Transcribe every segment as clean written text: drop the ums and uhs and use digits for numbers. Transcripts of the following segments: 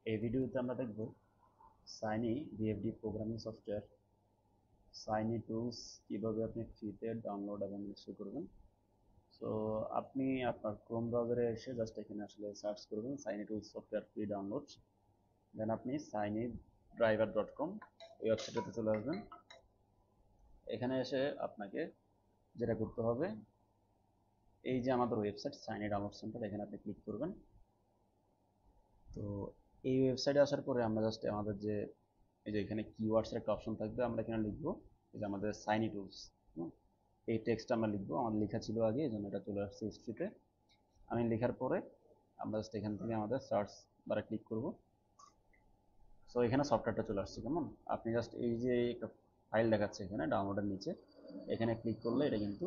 এই ভিডিওতে আমরা দেখব সাইনি ভিএফডি প্রোগ্রামিং সফটওয়্যার সাইনি টুলস কিভাবে আপনি ফ্রিতে ডাউনলোড এবং ইনস্টল করবেন। সো আপনি আপনার ক্রোম ব্রাউজারে এসে জাস্ট এখানে আসলে সার্চ করবেন Shiny tools software free download. Then আপনি sinidriver.com এই ওয়েবসাইটে চলে আসবেন। এখানে এসে আপনাকে যেটা করতে হবে, এই যে আমাদের ওয়েবসাইট সাইনি ডাউনলোড সেন্টার, এখানে আপনি ক্লিক করবেন। তো এই ওয়েবসাইটে আসার পরে আমরা জাস্ট আমাদের যে এই যে এখানে কিওয়ার্ডসের একটা অপশন থাকবে, আমরা এখানে লিখবো এই যে আমাদের সাইনি টুলস, এই টেক্সটটা আমরা লিখবো। আমার লেখা ছিল আগে, এই জন্য এটা চলে আসছে হিস্ট্রিতে। আমি লেখার পরে আমরা জাস্ট এখান থেকে আমাদের সার্চ বারে ক্লিক করব। সো এখানে সফটওয়্যারটা চলে আসছে। কেমন, আপনি জাস্ট এই যে একটা ফাইল দেখাচ্ছে এখানে ডাউনলোডের নিচে, এখানে ক্লিক করলে এটা কিন্তু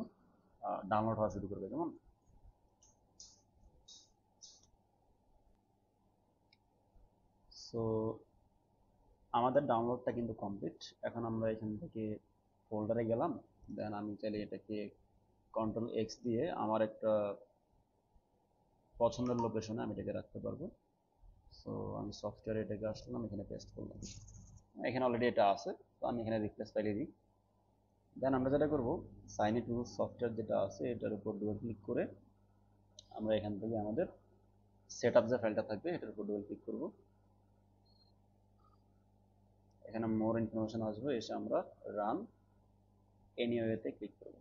ডাউনলোড হওয়া শুরু করবে। কেমন, সো আমাদের ডাউনলোডটা কিন্তু কমপ্লিট। এখন আমরা এখান থেকে ফোল্ডারে গেলাম। দেন আমি চাইলে এটাকে কন্ট্রোল এক্স দিয়ে আমার একটা পছন্দের লোকেশনে আমি এটাকে রাখতে পারবো। সো আমি সফটওয়্যারে এটাকে আসলাম, এখানে পেস্ট করলাম। এখানে অলরেডি এটা আছে, তো আমি এখানে রিপ্লেস ফাইলে দিই। দেন আমরা যেটা করব, সাইনি টুলস সফটওয়্যার যেটা আছে এটার উপর ডবল ক্লিক করে আমরা এখান থেকে আমাদের সেট আপ যে ফাইলটা থাকবে এটার উপর ডবল ক্লিক করব। এখানে মোর ইনফরমেশন আসবে, এসে আমরা রান এনিওয়েতে ক্লিক করব।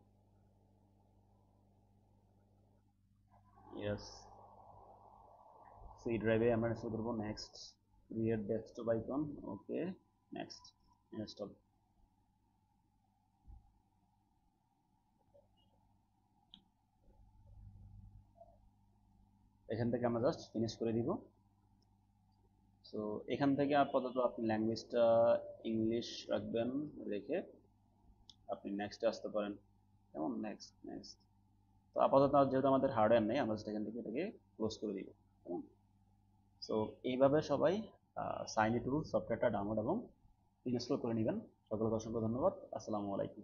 ইয়েস, সি ড্রাইভে আমরা ইনস্টল করব। নেক্সট, ক্রিয়েট ডেস্কটপ আইকন, ওকে, নেক্সট, ইনস্টল। এখান থেকে আমরা জাস্ট ফিনিশ করে দিব। সো এখান থেকে আপাতত আপনি ল্যাঙ্গুয়েজটা ইংলিশ রাখবেন, রেখে আপনি নেক্সটে আসতে পারেন। যেমন নেক্সট নেক্সট। তো আপাতত যেহেতু আমাদের হার্ডওয়্যার নেই, আমরা এখান থেকে এটাকে ক্লোজ করে দিব। কেমন, সো এইভাবে সবাই সাইনি টুল সফটওয়্যারটা ডাউনলোড এবং ইনস্টল করে নেবেন। সকলকে অসংখ্য ধন্যবাদ। আসসালামু আলাইকুম।